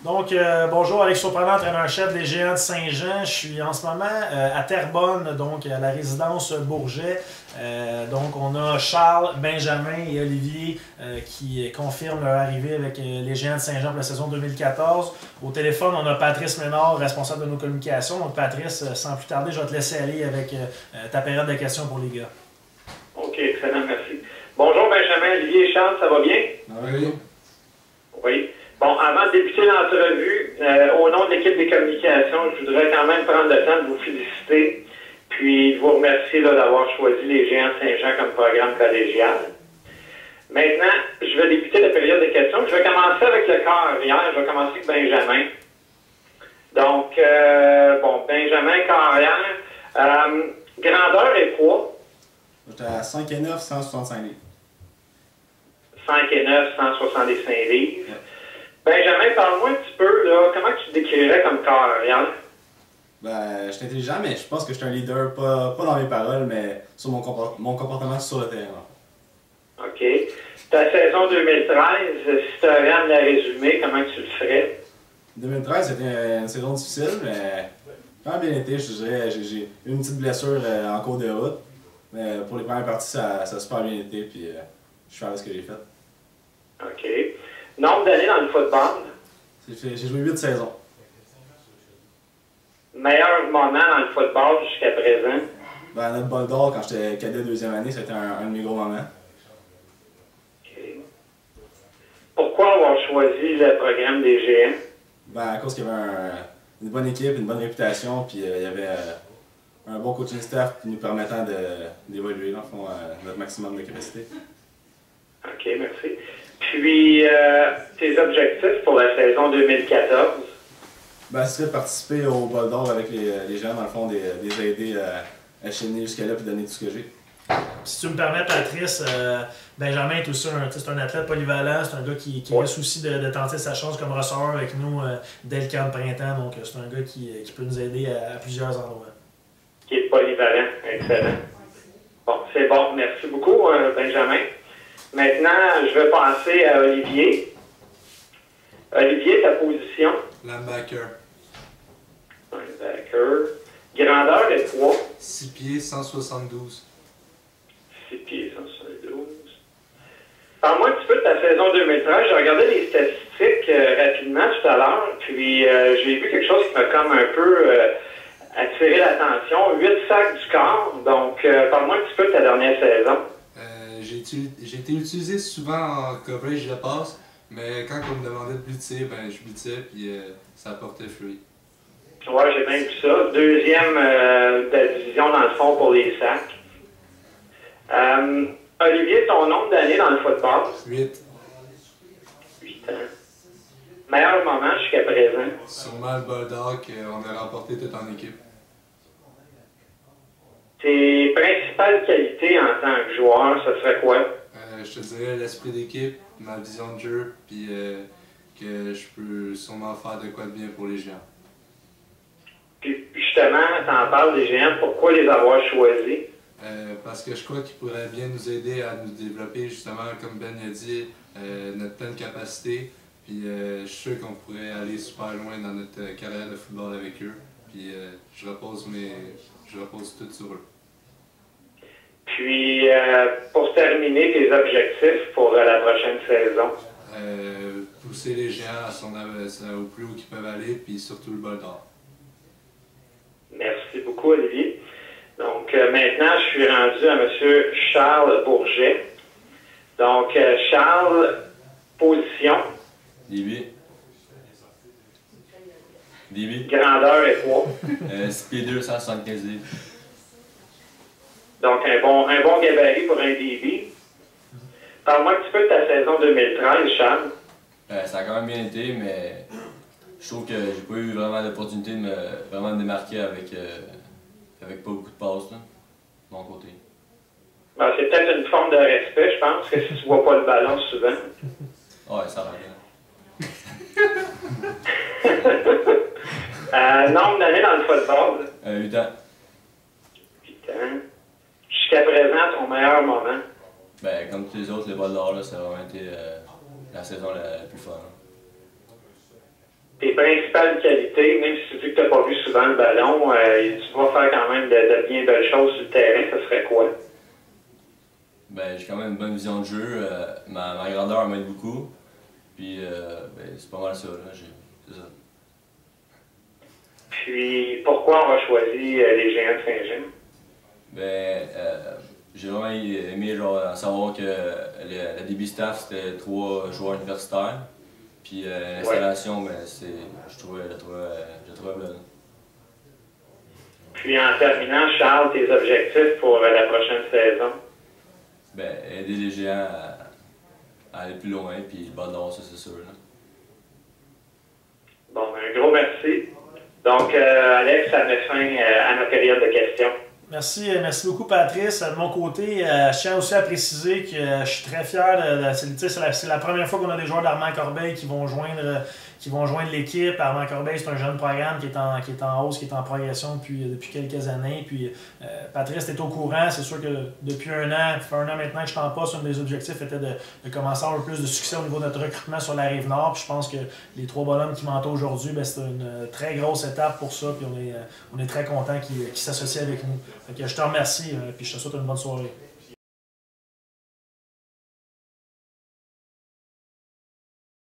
Donc, bonjour, Alex Surprenant, entraîneur-chef des Géants de Saint-Jean. Je suis en ce moment à Terrebonne, donc à la résidence Bourget. Donc, on a Charles, Benjamin et Olivier qui confirment leur arrivée avec les Géants de Saint-Jean pour la saison 2014. Au téléphone, on a Patrice Ménard, responsable de nos communications. Donc, Patrice, sans plus tarder, je vais te laisser aller avec ta période de questions pour les gars. OK, excellent, merci. Bonjour, Benjamin, Olivier et Charles, ça va bien? Oui. Oui. Bon, avant de débuter l'entrevue, au nom de l'équipe des communications, je voudrais quand même prendre le temps de vous féliciter, puis de vous remercier d'avoir choisi les Géants de Saint-Jean comme programme collégial. Maintenant, je vais débuter la période de questions. Je vais commencer avec le corps arrière. Je vais commencer avec Benjamin. Donc, bon, Benjamin, corps arrière. Grandeur et poids? J'étais à 5 et 9, 165 livres. 5 et 9, 165 livres. Ouais. Benjamin, parle-moi un petit peu, là, comment tu te décrirais comme corps arrière? Ben, je suis intelligent, mais je pense que je suis un leader, pas dans mes paroles, mais sur mon comportement sur le terrain. OK. Ta saison 2013, si tu avais à me la résumer, comment tu le ferais? 2013, c'était une saison difficile, mais quand même bien été, je dirais. J'ai eu une petite blessure en cours de route, mais pour les premières parties, ça a super bien été, puis je suis fier de ce que j'ai fait. OK. Nombre d'années dans le football? J'ai joué 8 saisons. Meilleur moment dans le football jusqu'à présent? Ben, notre bol d'or, quand j'étais cadet deuxième année, c'était un de mes gros moments. OK. Pourquoi avoir choisi le programme des Géants? Ben, à cause qu'il y avait une bonne équipe, une bonne réputation, puis il y avait un bon coaching staff nous permettant d'évoluer, dans le fond, notre maximum de capacité. OK, merci. Puis, tes objectifs pour la saison 2014? Ben, ce serait de participer au bol d'or avec les gens, dans le fond, les aider à cheminer jusqu'à là et donner tout ce que j'ai. Si tu me permets, Patrice, Benjamin est aussi c'est un athlète polyvalent, c'est un gars qui a le souci de tenter sa chance comme receveur avec nous dès le camp de printemps, donc c'est un gars qui peut nous aider à plusieurs endroits. Qui est polyvalent, excellent. Bon, c'est bon, merci beaucoup, Benjamin. Maintenant, je vais passer à Olivier. Olivier, ta position? Linebacker. Linebacker. Grandeur et poids? 6 pieds, 172. 6 pieds, 172. Parle-moi un petit peu de ta saison 2013. J'ai regardé les statistiques rapidement tout à l'heure, puis j'ai vu quelque chose qui m'a comme un peu attiré l'attention. 8 sacs du corps. Donc, parle-moi un petit peu de ta dernière saison. J'ai été utilisé souvent en coverage de passe, mais quand on me demandait de blitzer, ben je blitzais, puis ça portait fruit. Ouais, j'ai bien vu ça. Deuxième de la division, dans le fond, pour les sacs. Olivier, ton nombre d'années dans le football? 8. 8 ans. Meilleur moment jusqu'à présent? Sûrement le bol d'or qu'on a remporté tout en équipe. Tes principales qualités en tant que joueur, ce serait quoi? Je te dirais l'esprit d'équipe, ma vision de jeu, puis que je peux sûrement faire de quoi de bien pour les Géants. Puis justement, tu en parles des Géants, pourquoi les avoir choisis? Parce que je crois qu'ils pourraient bien nous aider à nous développer, justement, comme Ben a dit, notre pleine capacité. Puis je suis sûr qu'on pourrait aller super loin dans notre carrière de football avec eux. Puis je repose tout sur eux. Puis, pour terminer, tes objectifs pour la prochaine saison? Pousser les Géants au plus haut qu'ils peuvent aller, puis surtout le bol d'or. Merci beaucoup, Olivier. Donc, maintenant, je suis rendu à M. Charles Bourget. Donc, Charles, position? DB. Grandeur et poids? 6 pieds 2, 175 livres. Donc, un bon gabarit pour un DB. Parle-moi un petit peu de ta saison 2013, Charles. Ça a quand même bien été, mais je trouve que j'ai pas eu vraiment l'opportunité de me démarquer avec pas beaucoup de passes, là, de mon côté. Ben, c'est peut-être une forme de respect, je pense, que si tu vois pas le ballon souvent. Ouais, ça va bien. Nombre d'années dans le football? 8 ans. 8 ans. Jusqu'à présent, ton meilleur moment? Ben, comme tous les autres, les bols d'or, ça a vraiment été la saison la plus fun. tes principales qualités, même si tu dis que tu n'as pas vu souvent le ballon, tu vas faire quand même de bien belles choses sur le terrain, ça serait quoi? Ben, j'ai quand même une bonne vision de jeu. Ma grandeur m'aide beaucoup. Puis, ben, c'est pas mal ça, là. C'est ça. Puis, pourquoi on a choisi les Géants de Saint-Jean? Ben, j'ai vraiment aimé genre, savoir que le début staff, c'était 3 joueurs universitaires. Puis l'installation, ben, je trouvais bonne. Puis, en terminant, Charles, tes objectifs pour la prochaine saison? Ben, aider les Géants à aller plus loin, puis le ballon, ça c'est sûr. Là. Bon, ben, un gros merci. Donc, Alex, ça met fin à ma période de questions. Merci beaucoup Patrice. De mon côté, je tiens aussi à préciser que je suis très fier c'est la première fois qu'on a des joueurs d'Armand Corbeil qui vont joindre l'équipe. Armand Corbeil, c'est un jeune programme qui est en hausse, qui est en progression depuis quelques années. Puis Patrice, tu es au courant. C'est sûr que depuis un an maintenant que je t'en passe, un des objectifs était de commencer à avoir plus de succès au niveau de notre recrutement sur la Rive-Nord. Puis je pense que les 3 bonhommes qui m'entourent aujourd'hui, ben, c'est une très grosse étape pour ça. Puis on est très contents qu'ils s'associent avec nous. Fait que je te remercie, puis je te souhaite une bonne soirée.